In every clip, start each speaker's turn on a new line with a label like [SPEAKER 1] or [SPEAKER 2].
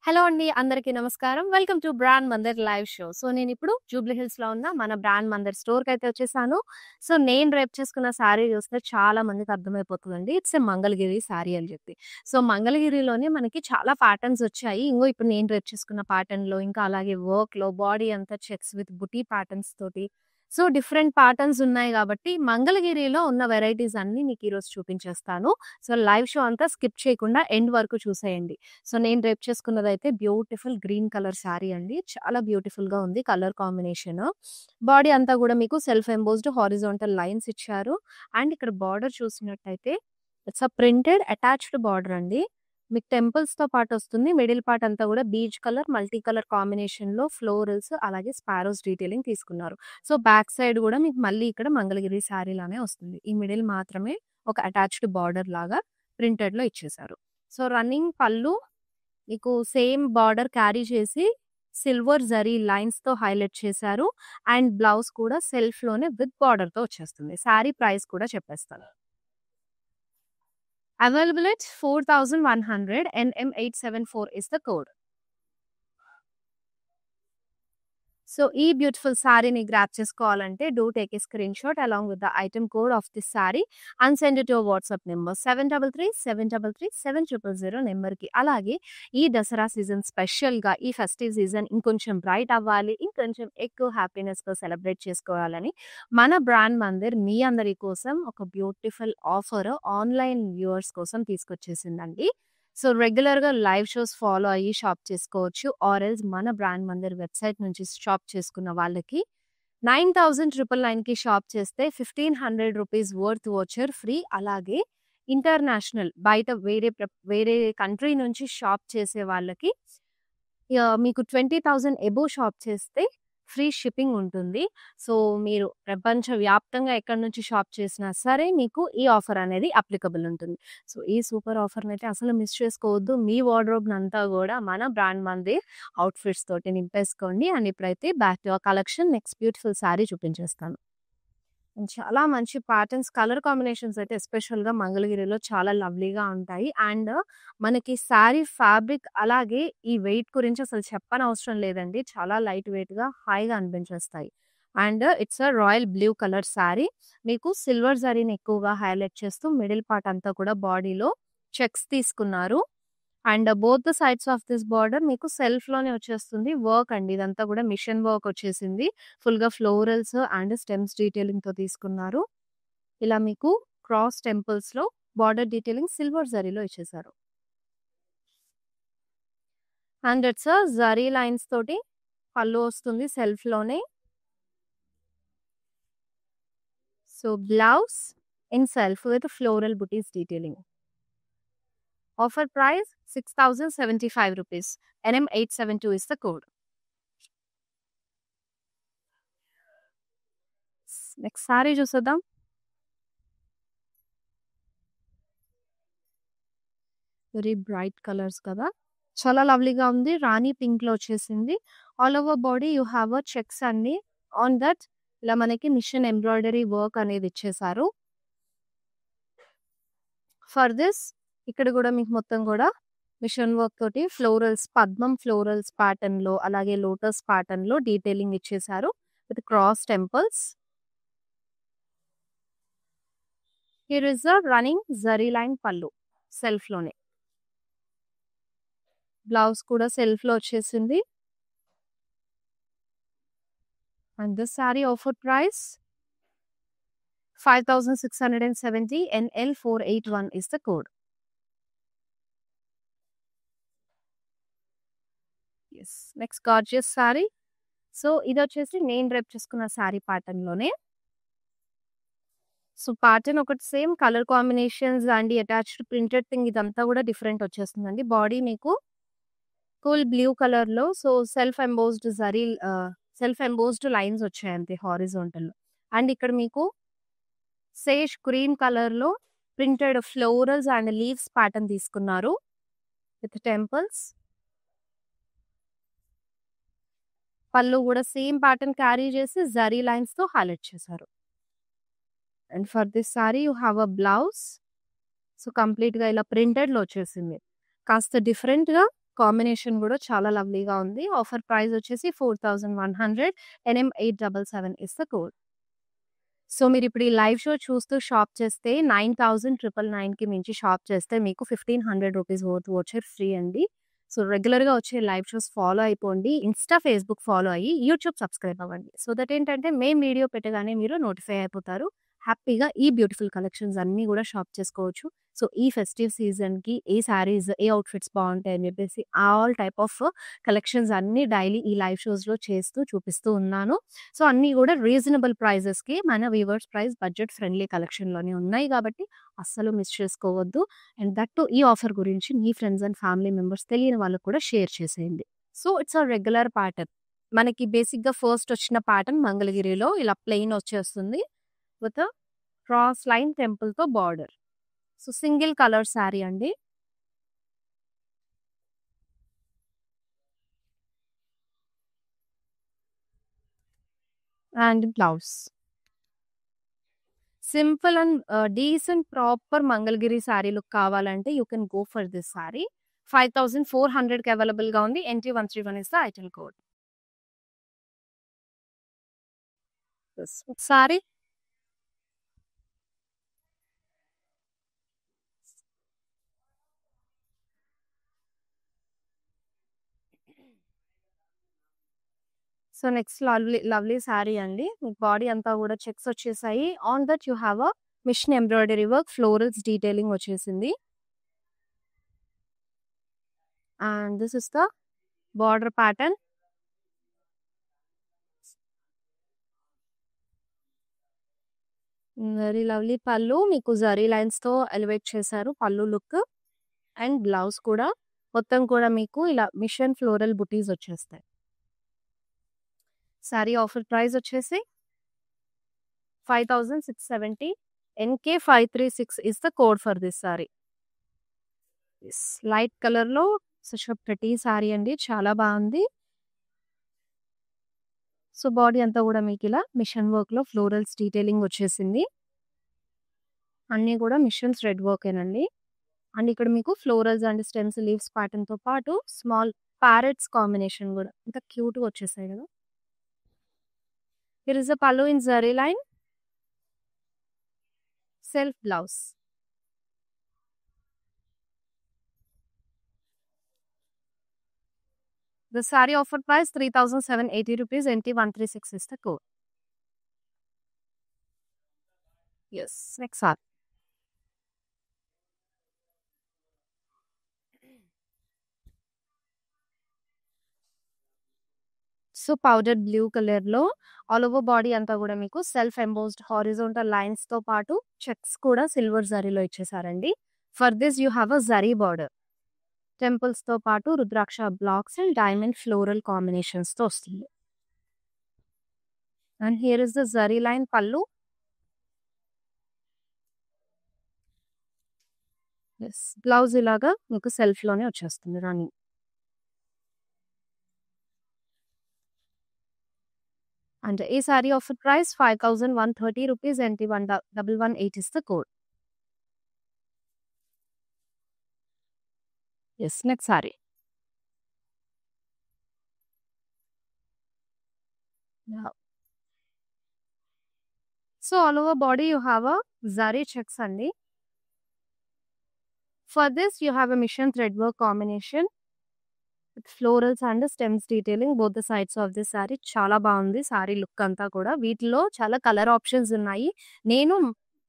[SPEAKER 1] Hello అండి. అందరికీ నమస్కారం. Welcome to brand Mandir live show. So, నేనిప్పుడు జూబ్లీ హిల్స్‌లో ఉన్న మన బ్రాండ్ మందిర్ స్టోర్‌కైతే వచ్చేసాను. సో, నేను రేపు చేసుకున్న శారీ చూస్తే చాలా మందికి అర్థమైపోతదండి. ఇట్స్ ఎ మంగళగిరి శారీ అని చెప్పి. సో, మంగళగిరిలోనే మనకి చాలా ప్యాటర్న్స్ వచ్చాయి. ఇంగో ఇప్పుడు నేను రేపు చేసుకున్న ప్యాటర్న్‌లో ఇంకా అలాగే వర్క్‌లో బాడీ అంతా చెక్స్ విత్ బుటీ ప్యాటర్న్స్ తోటి సో, డిఫరెంట్ ప్యాటర్న్స్ ఉన్నాయి గాబట్టి మంగళగిరిలో ఉన్న వెరైటీస్ అన్నీ మీకు ఈరోజు చూపించేస్తాను. సో, లైవ్ షో అంతా స్కిప్ చేయకుండా ఎండ్ వరకు చూసేయండి. సో, నేను రేపు చేసుకున్నదైతే బ్యూటిఫుల్ గ్రీన్ కలర్ శారీ అండి. చాలా బ్యూటిఫుల్‌గా ఉంది కలర్ కాంబినేషన్. బాడీ అంతా గూడా మీకు సెల్ఫ్ ఎంబోస్డ్ హారిజాంటల్ లైన్స్ ఇచ్చారు. అండ్ ఇక్కడ బార్డర్ చూసినట్టయితే it's a printed attached border అండి. మీకు టెంపుల్స్‌తో పాటొస్తుంది. మిడిల్ పార్ట్ అంతా గూడా బీచ్ కలర్, మల్టీ కలర్ కాంబినేషన్‌లో ఫ్లోరల్స్ అలాగే స్పారోస్ డీటెయిలింగ్ తీసుకున్నారు. సో, బ్యాక్ సైడ్ గూడా మీకు మళ్ళీ ఇక్కడ మంగళగిరి శారీ లానే వస్తుంది. ఈ మిడిల్ మాత్రమే ఒక అటాచ్డ్ బార్డర్ లాగా ప్రింటెడ్‌లో ఇచ్చేశారు. సో, రన్నింగ్ పళ్ళు మీకు సేమ్ బార్డర్ క్యారీ చేసి సిల్వర్ జరీ లైన్స్‌తో హైలైట్ చేశారు. అండ్ బ్లౌజ్ కూడా సెల్ఫ్‌లోనే విత్ బార్డర్‌తో వచ్చేస్తుంది. శారీ ప్రైస్ కూడా చెప్పేస్తాను. Available at 4,100 NM874 is the code. So, ఈ బ్యూటిఫుల్ శారీని గ్రాబ్ చేసుకోవాలంటే do take a screen shot along with the item code of this sari and send it your WhatsApp number 7337337000 నెంబర్‌కి. అలాగే ఈ దసరా సీజన్ స్పెషల్‌గా ఈ ఫెస్టివ్ సీజన్ ఇంకొంచెం బ్రైట్ అవ్వాలి, ఇంకొంచెం ఎక్కువ హ్యాపీనెస్‌తో సెలబ్రేట్ చేసుకోవాలని మన బ్రాండ్ మందిర్ మీ అందరి కోసం ఒక బ్యూటిఫుల్ ఆఫర్ ఆన్‌లైన్ వ్యూవర్స్ కోసం తీసుకొచ్చేసిందండి. సో, రెగ్యులర్‌గా లైవ్ షోస్ ఫాలో అయ్యి షాప్ చేసుకోవచ్చు. ఆర్ ఎల్స్ మన బ్రాండ్ మందిర్ వెబ్‌సైట్ నుంచి షాప్ చేసుకున్న వాళ్ళకి 9,999కి షాప్ చేస్తే ₹1,500 వర్త్ వోచర్ ఫ్రీ. అలాగే ఇంటర్నేషనల్ బయట వేరే కంట్రీ నుంచి షాప్ చేసే వాళ్ళకి మీకు 20,000 అబోవ్ షాప్ చేస్తే ఫ్రీ షిప్పింగ్ ఉంటుంది. సో, మీరు ప్రపంచవ్యాప్తంగా ఎక్కడి నుంచి షాప్ చేసినా సరే మీకు ఈ ఆఫర్ అనేది అప్లికబుల్ ఉంటుంది. సో, ఈ సూపర్ ఆఫర్‌నైతే అసలు మిస్ చేసుకోవద్దు. మీ వార్డ్‌రోబ్‌నంతా గూడా మన బ్రాండ్ మందిర్ అవుట్‌ఫిట్స్ తోటి నింపేసుకోండి. అండ్ ఇప్పుడైతే back to our collection next beautiful sari చూపించేస్తాను. చాలా మంచి ప్యాటర్న్స్, కలర్ కాంబినేషన్స్ అయితే ఎస్పెషల్‌గా మంగళగిరిలో చాలా లవ్లీగా ఉంటాయి. అండ్ మనకి శారీ ఫ్యాబ్రిక్ అలాగే ఈ వెయిట్ గురించి అసలు చెప్పనవసరం లేదండి. చాలా లైట్ వెయిట్‌గా, హాయిగా అనిపించేస్తాయి. And it's a royal blue colour sari. మీకు సిల్వర్ జరీని ఎక్కువగా హైలైట్ చేస్తూ మిడిల్ పార్ట్ అంతా కూడా బాడీలో చెక్స్ తీసుకున్నారు. And both the sides of this border మీకు సెల్ఫ్‌లోనే వచ్చేస్తుంది. వర్క్ అండి. ఇదంతా కూడా మిషన్ వర్క్ వచ్చేసింది. ఫుల్‌గా ఫ్లోరల్స్ అండ్ స్టెమ్స్ డీటెయిలింగ్‌తో తీసుకున్నారు. ఇలా మీకు క్రాస్ టెంపుల్స్‌లో బార్డర్ డీటెయిలింగ్ సిల్వర్ జరీలో ఇచ్చేశారు. అండ్ ఇట్స్ జరీ లైన్స్ తోటి పళ్ళు వస్తుంది సెల్ఫ్‌లోనే. So, blouse in self with floral butis detailing. Offer price ₹6,075. NM872 is the code. Next sari చూసేద్దాం. వెరీ బ్రైట్ కలర్స్ కదా! చాలా లవ్లీగా ఉంది. రాణి పింక్‌లో వచ్చేసింది. All over body you have a checks అండి. ఆన్ దట్ ఇలా మనకి మిషన్ ఎంబ్రాయిడరీ వర్క్ అనేది ఇచ్చేశారు. ఫర్ దిస్ ఇక్కడ కూడా మీకు మొత్తం కూడా మిషన్ వర్క్ తోటి ఫ్లోరల్స్, పద్మం ఫ్లోరల్స్ ప్యాటర్న్‌లో అలాగే లోటస్ ప్యాటర్న్‌లో డీటెయిలింగ్ ఇచ్చేశారు. With cross temples. Here is the running zari line pallu సెల్ఫ్‌లోనే. బ్లౌజ్ కూడా సెల్ఫ్‌లో వచ్చేసింది. And this sari offer price 5,670. NL481 is the code. Yes. Next gorgeous sari. So, ఇదొచ్చేసి నేను రేపు చేసుకున్న సారీ ప్యాటర్న్‌లోనే. సో, ప్యాటర్న్ ఒకటి same, colour combinations and attached printed thing ఇదంతా కూడా డిఫరెంట్ వచ్చేస్తుందండి. బాడీ మీకు కూల్ బ్లూ కలర్‌లో సో, సెల్ఫ్ ఎంబోస్డ్ లైన్స్ వచ్చాయి అంతే హారిజాంటల్‌లో. అండ్ ఇక్కడ మీకు సేజ్ గ్రీన్ కలర్‌లో printed florals and leaves pattern తీసుకున్నారు. With temples. పళ్ళు కూడా సేమ్ ప్యాటర్న్ క్యారీ చేసి జరీ లైన్స్‌తో హైలైట్ చేశారు. And for this sari you have a blouse. So, కంప్లీట్‌గా ఇలా ప్రింటెడ్‌లో వచ్చేసింది. కాస్త డిఫరెంట్‌గా కాంబినేషన్ గూడా చాలా లవ్లీగా ఉంది. ఆఫర్ ప్రైస్ వచ్చేసి 4100. NM877 is the code. So, మీరిప్పుడు ఈ లైవ్ షో చూస్తూ షాప్ చేస్తే 9,999కి మించి షాప్ చేస్తే మీకు 1,500 రూపీస్ వర్త్ వోచర్ ఫ్రీ అండి. సో, రెగ్యులర్‌గా వచ్చే లైవ్ షోస్ ఫాలో అయిపోండి. ఇన్‌స్టా, ఫేస్‌బుక్ ఫాలో అయ్యి, యూట్యూబ్ సబ్స్క్రైబ్ అవ్వండి. సో దట్ ఏంటంటే మేము వీడియో పెట్టగానే మీరు నోటిఫై అయిపోతారు. హ్యాపీగా ఈ బ్యూటిఫుల్ కలెక్షన్స్ అన్నీ గూడా షాప్ చేసుకోవచ్చు. సో, ఈ ఫెస్టివ్ సీజన్‌కి ఏ శారీస్, ఏ అవుట్‌ఫిట్స్ బావుంటాయని జెప్పేసి ఆల్ టైప్ ఆఫ్ కలెక్షన్స్ అన్నీ డైలీ ఈ లైవ్ షోస్‌లో చేస్తూ చూపిస్తూ ఉన్నాను. సో, అన్నీ గూడా రీజనబుల్ ప్రైజెస్‌కి మన వీవర్స్ ప్రైస్ బడ్జెట్ ఫ్రెండ్లీ కలెక్షన్‌లోనే ఉన్నాయి గాబట్టి అస్సలు మిస్ చేసుకోవద్దు. అండ్ దట్ టూ ఈ ఆఫర్ గురించి మీ ఫ్రెండ్స్ అండ్ ఫ్యామిలీ మెంబర్స్ తెలియని వాళ్ళకి కూడా షేర్ చేసేయండి. So, it's a regular pattern. మనకి బేసిక్‌గా ఫస్ట్ వచ్చిన ప్యాటర్న్ మంగళగిరిలో ఇలా ప్లెయిన్ వచ్చేస్తుంది. విత్ క్రాస్ లైన్ టెంపుల్‌తో border. So, single colour sari అండి. And blouse. Simple and decent proper Mangalagiri sari look కావాలంటే you can go for this sari. 5,400కి అవైలబుల్‌గా ఉంది. NT131 is the item code. Sari so, next lovely sari అండి. మీకు బాడీ అంతా గూడా చెక్స్ వచ్చేసాయి. On that you have a machine embroidery work, florals detailing వచ్చేసింది. And this is the border pattern. Very lovely pallu. మీకు జరీ లైన్స్‌తో ఎలివేట్ చేశారు పళ్ళు లుక్. అండ్ బ్లౌజ్ కూడా మొత్తం కూడా మీకు ఇలా మిషన్ ఫ్లోరల్ బుటీస్ వచ్చేస్తాయి. శారీ ఆఫర్ ప్రైస్ వచ్చేసి 5,670. NK536 is the code for this sorry. Yes. Light కలర్‌లో సచ్ ఎ ప్రెటీ సారీ అండి. చాలా బావుంది. సో, బాడీ అంతా గూడా మీకిలా మిషన్ వర్క్‌లో ఫ్లోరల్స్ డీటెయిలింగ్ వచ్చేసింది. అన్నీ గూడా మిషన్ థ్రెడ్ వర్కేనండి. అండ్ ఇక్కడ మీకు ఫ్లోరల్స్ అండ్ స్టెమ్స్, లీవ్స్ ప్యాటర్న్‌తో పాటు స్మాల్ ప్యారెట్స్ కాంబినేషన్ గూడా ఎంత క్యూట్‌గా వచ్చేసాయి గదా! Here is the pallu in zari line. Self blouse. The saree offer price 3,780 rupees. NT136 is the code. Yes. Next saree. So, powder blue కలర్‌లో all over body అంతా గూడా మీకు సెల్ఫ్ ఎంబోస్డ్ హారిజాంటల్ లైన్స్‌తో పాటు చెక్స్ కూడా సిల్వర్ జరీలో ఇచ్చేసారండి. For this you have a zari border. టెంపుల్స్‌తో పాటు రుద్రాక్ష బ్లాక్స్ అండ్ డైమండ్ ఫ్లోరల్ కాంబినేషన్స్‌తో వస్తుంది. And here is the zari line pallu. Yes. Blouse ఇలాగా మీకు సెల్ఫ్‌లోనే వచ్చేస్తుంది running. And a saree offer price 5,130 rupees. NT111 is the code. Yes, next saree. Yeah. So all over body you have a zari checks andi. For this you have a mission thread work combination with florals and stems detailing both the sides of this saree. చాలా బాగుంది sorry look అంతా కూడా. వీటిలో చాలా colour options ఉన్నాయి. నేను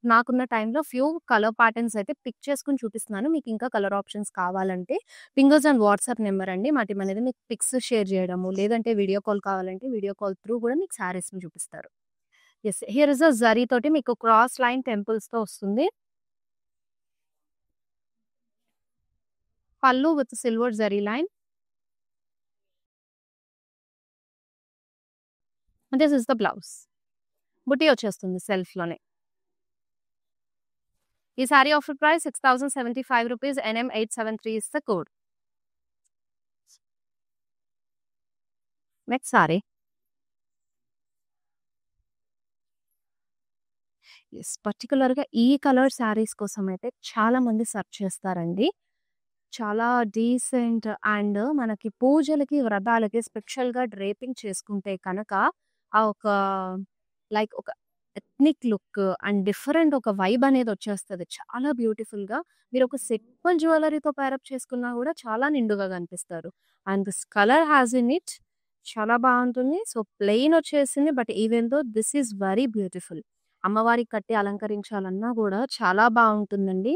[SPEAKER 1] నాకున్న టైంలో ఫ్యూ కలర్ ప్యాటర్న్స్ అయితే పిక్ చేసుకొని చూపిస్తున్నాను. మీకు ఇంకా కలర్ ఆప్షన్స్ కావాలంటే పింగర్స్ అండ్ వాట్సాప్ నెంబర్ అండి. మా టీమ్ అనేది మీకు పిక్స్ షేర్ చేయడము, లేదంటే వీడియో కాల్ కావాలంటే వీడియో కాల్ త్రూ కూడా మీకు శారీస్‌ని చూపిస్తారు. Yes. Here is a zari తోటి మీకు క్రాస్ లైన్ టెంపుల్స్‌తో వస్తుంది. పల్లు with silver zari line. This is the blouse. బుటీ వచ్చేస్తుంది సెల్ఫ్‌లోనే. ఈ sorry offer price 6,075 rupees. NM873 is the code. Next sorry. Yes. పర్టిక్యులర్‌గా ఈ కలర్ శారీస్ కోసమైతే చాలా మంది సెర్చ్ చేస్తారండి. చాలా డీసెంట్ అండ్ మనకి పూజలకి, వ్రతాలకి స్పెషల్‌గా డ్రేపింగ్ చేసుకుంటే కనుక ఆ ఒక లైక్ ఒక ఎథ్నిక్ లుక్ అండ్ డిఫరెంట్ ఒక వైబ్ అనేది వచ్చేస్తది. చాలా బ్యూటిఫుల్‌గా మీరొక సింపుల్ జ్యువెల్లరీతో పేరప్ చేసుకున్నా గూడా చాలా నిండుగా కనిపిస్తారు. And this colour has in it చాలా బావుంటుంది. సో, ప్లెయిన్ వచ్చేసింది. But even though this is very beautiful. అమ్మవారికి కట్టి అలంకరించాలన్నా గూడా చాలా బావుంటుందండి.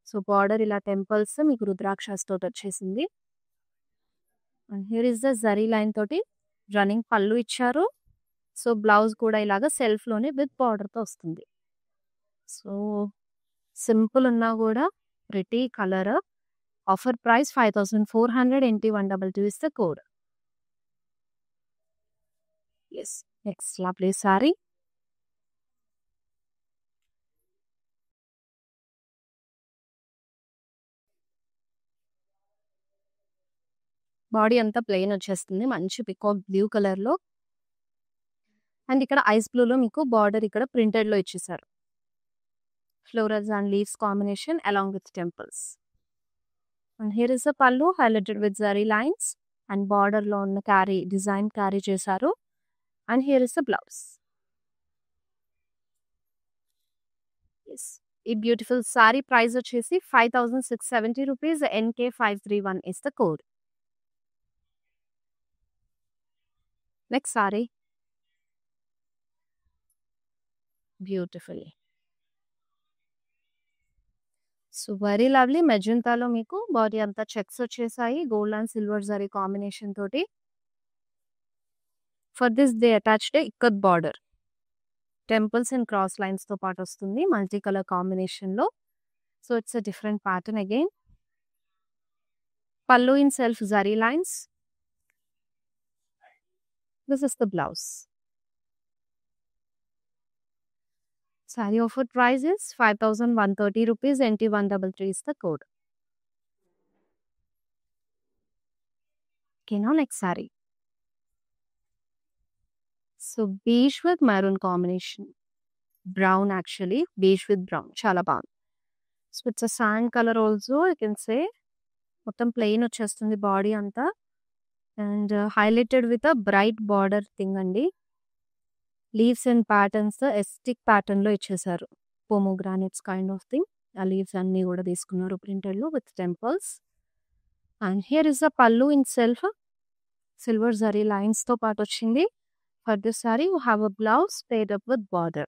[SPEAKER 1] సో, బార్డర్ ఇలా టెంపుల్స్ మీకు రుద్రాక్షస్తోటొచ్చేసింది. And here is the zari line తోటి రన్నింగ్ పళ్ళు ఇచ్చారు. సో, బ్లౌజ్ కూడా ఇలాగ సెల్ఫ్‌లోనే విత్ బార్డర్‌తో వస్తుంది. సో, సింపుల్ ఉన్నా గూడా pretty colour. Offer price 5400 NT122 is the code. Yes. Next lovely sari. Body అంతా ప్లెయిన్ వచ్చేస్తుంది. మంచి పీకాక్ బ్లూ కలర్‌లో అండ్ ఇక్కడ ఐస్ బ్లూలో మీకు బార్డర్ ఇక్కడ ప్రింటెడ్‌లో ఇచ్చేసారు. Florals and leaves combination along with temples. And here is the pallu highlighted with zari lines and బార్డర్‌లో ఉన్న డిజైన్ క్యారీ చేశారు. And here is the blouse. Yes. ఈ బ్యూటిఫుల్ సారీ ప్రైస్ వచ్చేసి 5670 rupees. NK531 is the code. Next sari. Beautiful. So, very lovely మెజెంటాలో మీకు body అంతా checks వచ్చేసాయి. Gold and silver zari combination తోటి. For this they attached ikat border. Temples and cross లైన్స్‌తో పాటొస్తుంది. Multi colour కాంబినేషన్‌లో. So, it's a different pattern again. Pallu in self zari lines. This is the blouse. Saree offer price is 5130 rupees. NT133 is the code. Okay, now next saree. So, beige with maroon combination. Brown actually. Beige with brown. Chala bagundi. So, it's a sand color also. You can say. మొత్తం plain వచ్చేస్తుంది body అంతా. And highlighted with a bright border thing అండి. Leaves and patterns ఎస్టిక్ ప్యాటర్న్‌లో ఇచ్చేసారు. Pomegranates kind of thing. ఆ leaves అన్నీ కూడా తీసుకున్నారు ప్రింటెడ్‌లో with temples. And here is the pallu in self silver zari లైన్స్‌తో పాటు వచ్చింది. For this saree, you have a blouse paired up with border.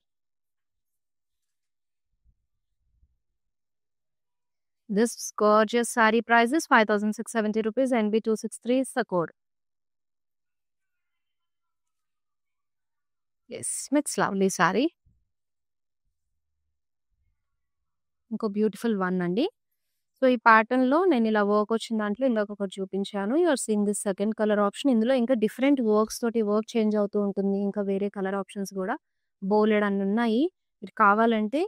[SPEAKER 1] This gorgeous saree price is 5670 rupees. NB263 is the code. Yes, it's lovely saree. ఇంకో beautiful one అండి. So, ఈ ప్యాటర్న్‌లో నేను ఇలా work వచ్చిన దాంట్లో ఇందాక ఒకటి చూపించాను. You are seeing this second colour option. ఇందులో ఇంకా డిఫరెంట్ వర్క్స్ తోటి వర్క్ చేంజ్ అవుతూ ఉంటుంది. ఇంకా వేరే కలర్ ఆప్షన్స్ కూడా బోలెడన్ని ఉన్నాయి. మీరు కావాలంటే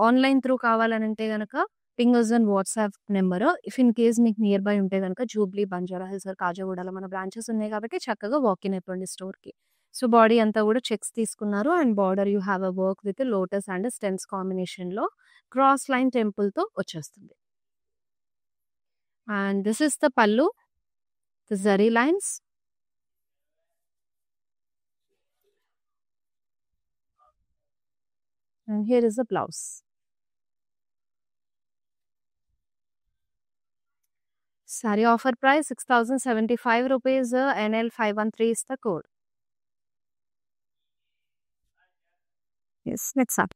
[SPEAKER 1] ఆన్‌లైన్ త్రూ కావాలనంటే గనక ping us on WhatsApp number. If in case మీకు నియర్ బై ఉంటే గనక జూబ్లీ, బంజారా హిల్స్, కాజాగూడలో మన బ్రాంచెస్ ఉన్నాయి కాబట్టి చక్కగా వాకిన్ అయిపోండి స్టోర్‌కి. సో, బాడీ అంతా కూడా చెక్స్ తీసుకున్నారు. And border you have a work with lotus and stems కాంబినేషన్‌లో క్రాస్ లైన్ టెంపుల్‌తో వచ్చేస్తుంది. And this is the pallu, the zari lines. And here is the blouse. Saree offer price 6075 rupees. NL513 is the code. Yes, next up.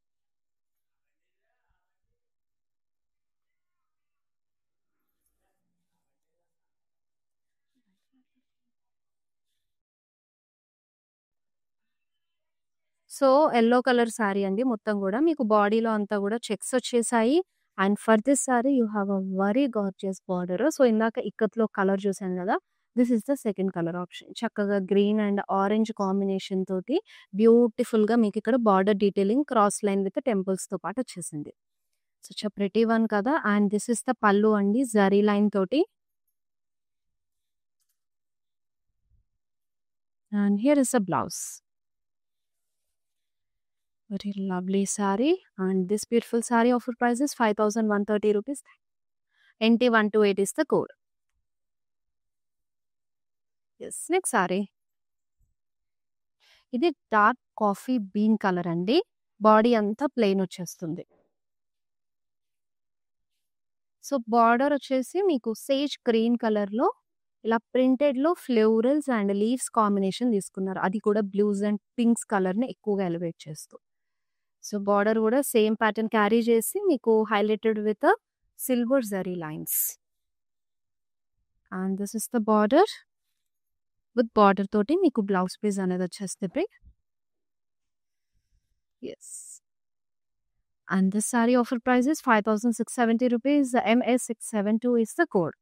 [SPEAKER 1] So, yellow colour sari అండి మొత్తం గూడా. మీకు బాడీలో అంతా గూడా checks వచ్చేసాయి. And for this sari you have a very gorgeous border. So, ఇందాక ఇక్కత్‌లో కలర్ చూసాను గదా! This is the second colour option. చక్కగా గ్రీన్ అండ్ ఆరెంజ్ కాంబినేషన్ తోటి బ్యూటిఫుల్‌గా మీకిక్కడ border detailing cross line with టెంపుల్స్‌తో పాటు వచ్చేసింది. సచ్ ఎ ప్రిటీ వన్ కదా! And this is the pallu అండి జరీ లైన్ తోటి. And here is the blouse. Very lovely saree. And this beautiful saree offer price is 5,130 rupees. NT128 is the code. Yes, next saree. ఇది dark coffee been colour అండి. Body అంతా plain వచ్చేస్తుంది. So border వచ్చేసి మీకు sage green కలర్‌లో ఇలా ప్రింటెడ్‌లో florals and leaves combination తీసుకున్నారు. అది కూడా బ్లూస్ అండ్ పింక్స్ కలర్‌ని ఎక్కువగా ఎలివేట్ చేస్తూ. సో బార్డర్ కూడా సేమ్ ప్యాటర్న్ క్యారీ చేసి మీకు highlighted with silver zari lines. And this is the border. With border తోటి మీకు బ్లౌజ్ పీస్ అనేది వచ్చేస్తుంది. Yes. And this saree offer price is 5,670 rupees. MS672 is the code.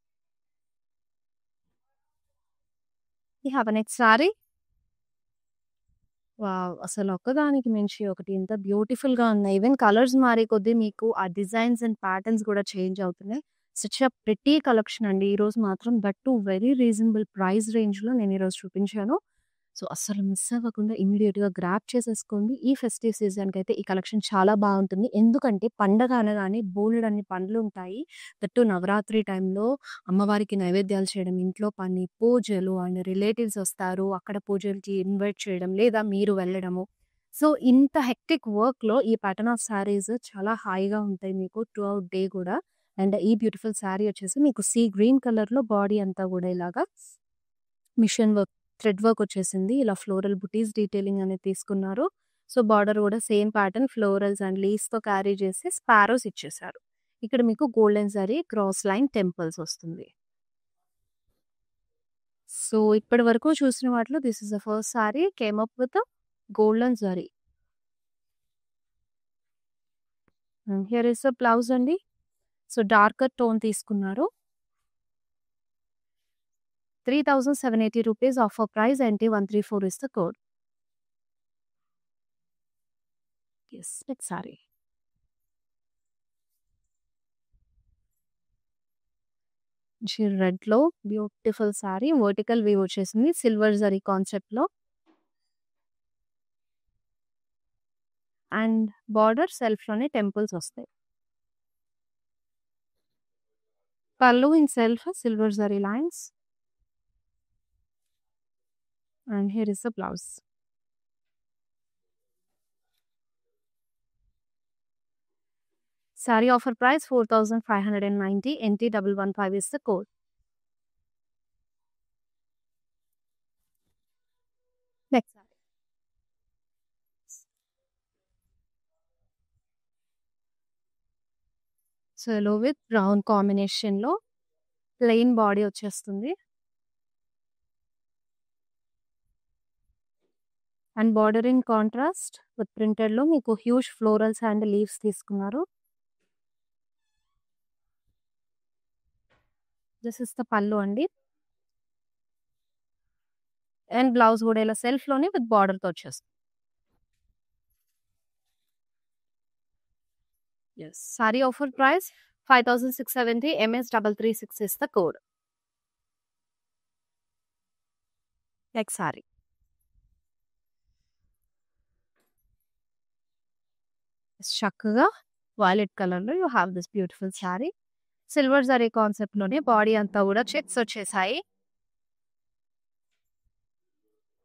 [SPEAKER 1] We have a next saree. Wow! అసలు ఒక్కదానికి మించి ఒకటి ఇంత బ్యూటిఫుల్‌గా ఉన్నాయి. ఈవెన్ కలర్స్ మారే కొద్దీ మీకు ఆ డిజైన్స్ అండ్ ప్యాటర్న్స్ కూడా చేంజ్ అవుతున్నాయి. సచ్ ఎ ప్రిటీ కలెక్షన్ అండి. ఈరోజు మాత్రం that two very reasonable price రేంజ్‌లో నేను ఈరోజు చూపించాను. సో, అస్సలు మిస్ అవ్వకుండా ఇమ్మీడియేట్‌గా గ్రాబ్ చేసేసుకోండి. ఈ ఫెస్టివ్ సీజన్‌కైతే ఈ కలెక్షన్ చాలా బావుంటుంది. ఎందుకంటే పండగ అనగానే బోలెడన్ని పనులుంటాయి. దట్ టూ నవరాత్రి టైంలో అమ్మవారికి నైవేద్యాలు చేయడం, ఇంట్లో పని, పూజలు అండ్ రిలేటివ్స్ వస్తారు. అక్కడ పూజలకి ఇన్వైట్ చేయడం లేదా మీరు వెళ్ళడము. సో, ఇంత హెక్టిక్ వర్క్‌లో ఈ ప్యాటర్న్ ఆఫ్ శారీస్ చాలా హాయిగా ఉంటాయి మీకు త్రూ ఔట్ డే కూడా. అండ్ ఈ బ్యూటిఫుల్ శారీ వచ్చేసి మీకు సీ గ్రీన్ కలర్‌లో బాడీ అంతా కూడా ఇలాగా మిషన్ వర్క్, థ్రెడ్ వర్క్ వచ్చేసింది. ఇలా ఫ్లోరల్ బుటీస్ డీటెయిలింగ్ అనేది తీసుకున్నారు. సో, బార్డర్ కూడా సేమ్ ప్యాటర్న్ ఫ్లోరల్స్ అండ్ లీవ్స్‌తో క్యారీ చేసి స్పారోస్ ఇచ్చేసారు. ఇక్కడ మీకు golden zari cross line temples వస్తుంది. సో, ఇప్పటి వరకు చూసిన వాటిలో this is the first sari came up with golden zari. Here is the blouse అండి. సో, డార్కర్ టోన్ తీసుకున్నారు. 3,780 rupees offer price. NT134 is the code. Yes, next saree. రెడ్‌లో బ్యూటిఫుల్ సారీ వర్టికల్ వీవ్ వచ్చేసింది. Silver zari కాన్సెప్ట్‌లో. అండ్ బార్డర్ సెల్ఫ్‌లోనే temples వస్తాయి. Pallu in self silver zari lines. And here is the blouse. Saree offer price 4,590. NT115 is the code. Next saree. So, yellow with brown కాంబినేషన్‌లో plain body వచ్చేస్తుంది. And border in contrast with ప్రింటెడ్‌లో మీకు huge florals and leaves తీసుకున్నారు. This is the pallu అండి. And blouse కూడా ఇలా సెల్ఫ్‌లోనే with బార్డర్‌తో వచ్చేస్తుంది. Yes. Saree offer price 5,670. MS336 is the code. Next saree. చక్కగా వైలెట్ కలర్‌లో you have this beautiful sari. Silver zari కాన్సెప్ట్‌లోనే బాడీ అంతా కూడా చెక్స్ వచ్చేసాయి.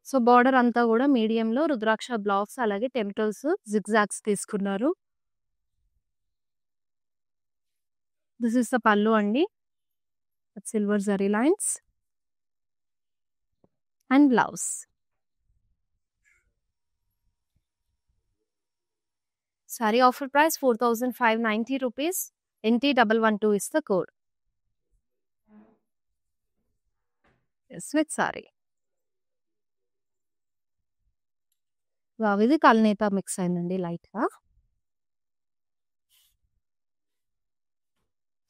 [SPEAKER 1] సో, బార్డర్ అంతా కూడా మీడియంలో రుద్రాక్ష బ్లాక్స్ అలాగే టెంపుల్స్ జిగ్‌జాగ్స్ తీసుకున్నారు. దిస్ ఇస్ ద పల్లు అండి. Silver zari lines. And blouse. Saree offer price 4,590 rupees. NT112 is the code. Yes, with saree. Wow! ఇది కల్నేత మిక్స్ అయిందండి లైట్‌గా.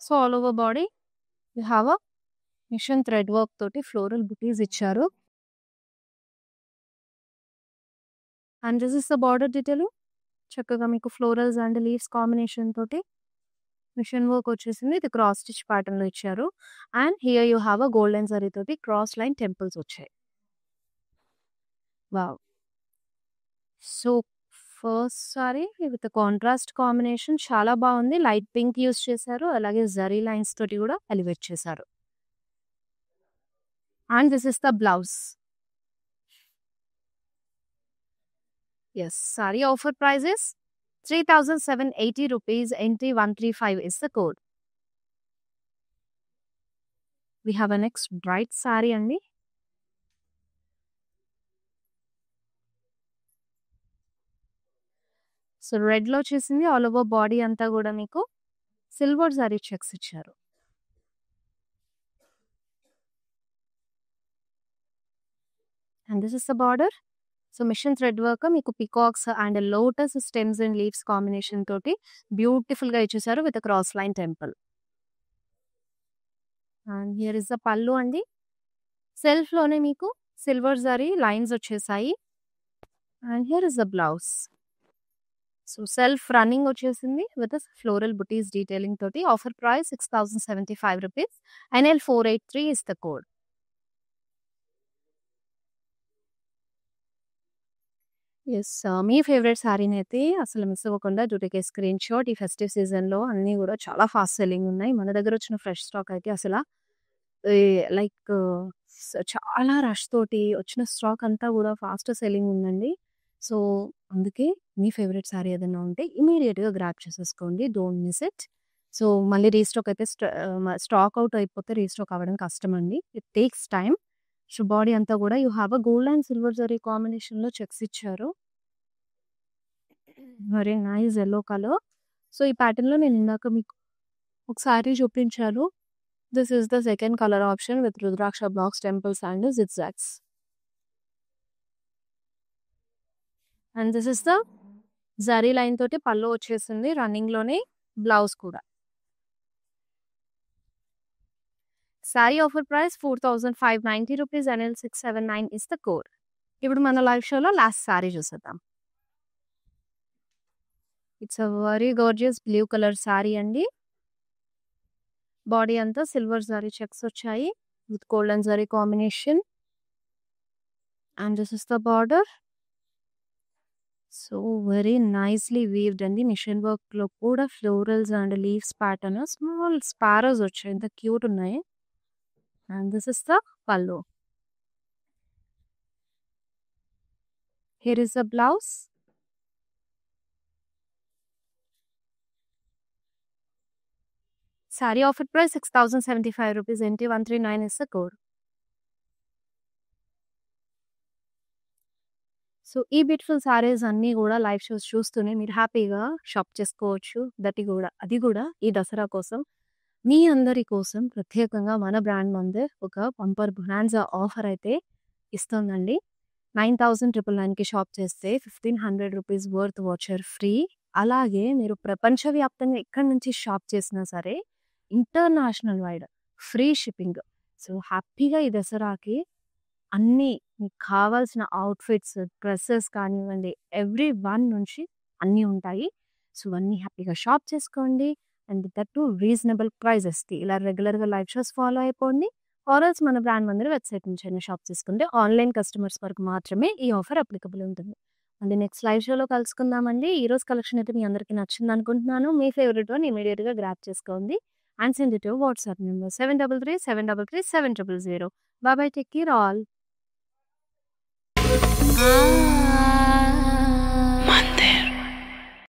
[SPEAKER 1] So, all over body you have a machine thread work తోటి floral butis ఇచ్చారు. And this is the border detailing. చక్కగా మీకు florals and leaves combination తోటి machine work వచ్చేసింది. ఇది క్రాస్ స్టిచ్ ప్యాటర్న్‌లో ఇచ్చారు. And here you have a golden zari తోటి క్రాస్ లైన్ టెంపుల్స్ వచ్చాయి. Wow! So first saree with contrast combination చాలా బాగుంది. లైట్ పింక్ యూజ్ చేశారు. అలాగే జరీ లైన్స్ తోటి కూడా ఎలివేట్ చేశారు. And this is the blouse. Yes, saree offer price is 3,780 rupees. NT 135 is the code. We have a next bright saree అండి. So red లో వచ్చేసింది. ఆల్ ఓవర్ బాడీ అంతా కూడా మీకు సిల్వర్ సారీ చెక్స్ ఇచ్చారు. And this is the border. So machine thread work మీకు peacocks and lotus stems and leaves combination తోటి beautiful గా ఇచ్చేసారు with cross line temple. And here is the pallu అండి. సెల్ఫ్ లోనే మీకు సిల్వర్ జరీ లైన్స్ వచ్చేసాయి. And here is the blouse. So self running వచ్చేసింది with floral butis detailing తోటి. Offer price 6,075 rupees. NL 483 is the code. Yes, మీ favourite శారీని అయితే అసలు మిస్ అవ్వకుండా do take a screenshot. ఈ ఫెస్టివ్ సీజన్లో అన్నీ కూడా చాలా ఫాస్ట్ సెల్లింగ్ ఉన్నాయి. మన దగ్గర వచ్చిన ఫ్రెష్ స్టాక్ అయితే అసలు లైక్ చాలా రష్ తోటి వచ్చిన స్టాక్ అంతా కూడా ఫాస్ట్ సెల్లింగ్ ఉందండి. సో అందుకే మీ ఫేవరెట్ శారీ ఏదైనా ఉంటే ఇమీడియట్గా గ్రాప్ చేసేసుకోండి. Don't miss it. సో మళ్ళీ రీస్టాక్ అయితే స్టాక్ అవుట్ అయిపోతే రీస్టాక్ అవ్వడం కష్టం అండి. It takes time. So body అంతా కూడా you have a gold and silver zari కాంబినేషన్లో చెక్స్ ఇచ్చారు. Very nice yellow colour. So ఈ ప్యాటర్న్లో నేను ఇందాక మీకు ఒక శారీ చూపించాను. This is the second colour option with rudraksha blocks temples and zigzags. And this is the zari line తోటి పళ్ళు వచ్చేసింది. రన్నింగ్ లోనే బ్లౌజ్ కూడా. Sorry offer price 4,590 rupees. NL 679 is the code. ఇప్పుడు మన లైవ్ షోలో లాస్ట్ సారీ చూసేద్దాం. It's a very gorgeous blue colour sari అండి. బాడీ అంతా సిల్వర్ జరీ చెక్స్ వచ్చాయి with golden zari combination. And this is the border. So very nicely weaved అండి. Machine work లో కూడా florals and leaves pattern, small sparrows వచ్చాయి. ఎంత cute ఉన్నాయి. అండ్ దిస్ ఇస్ ద పల్లు. Here is the blouse. Sorry offer price 6,075 rupees. NT 139 is the code. So ఈ beautiful saris అన్నీ కూడా లైవ్ షోస్ చూస్తూనే మీరు హ్యాపీగా షాప్ చేసుకోవచ్చు. అది కూడా ఈ దసరా కోసం మీ అందరి కోసం ప్రత్యేకంగా మన బ్రాండ్ మందే ఒక పంపర్ బొనాన్జా ఆఫర్ అయితే ఇస్తుందండి. 9,999కి షాప్ చేస్తే 1,500 rupees వర్త్ వాచర్ ఫ్రీ. అలాగే మీరు ప్రపంచవ్యాప్తంగా ఎక్కడి నుంచి షాప్ చేసినా సరే international wide free shipping. So హ్యాపీగా ఈ దసరాకి అన్నీ మీకు కావాల్సిన అవుట్ఫిట్స్, డ్రెస్సెస్ కానివ్వండి, ఎవ్రీ వన్ నుంచి అన్నీ ఉంటాయి. సో అన్నీ హ్యాపీగా షాప్ చేసుకోండి. అండ్ దట్ టు రీజనబుల్ ప్రైజెస్కి. ఇలా రెగ్యులర్గా లైవ్ షోస్ ఫాలో అయిపోండి. ఆర్ఎల్స్ మన బ్రాండ్ మందిర వెబ్సైట్ నుంచి అయినా షాప్ చేసుకుంటే ఆన్లైన్ కస్టమర్స్ వరకు మాత్రమే ఈ ఆఫర్ అప్లికబుల్ ఉంటుంది. మళ్ళీ నెక్స్ట్ లైవ్ షోలో కలుసుకుందామండి. ఈ రోజు కలెక్షన్ అయితే మీ అందరికీ నచ్చింది అనుకుంటున్నాను. మీ ఫేవరెట్ వన్ ఇమీడియట్గా గ్రాప్ చేసుకోండి and send it to WhatsApp number 733-733-700. Bye bye, take care all.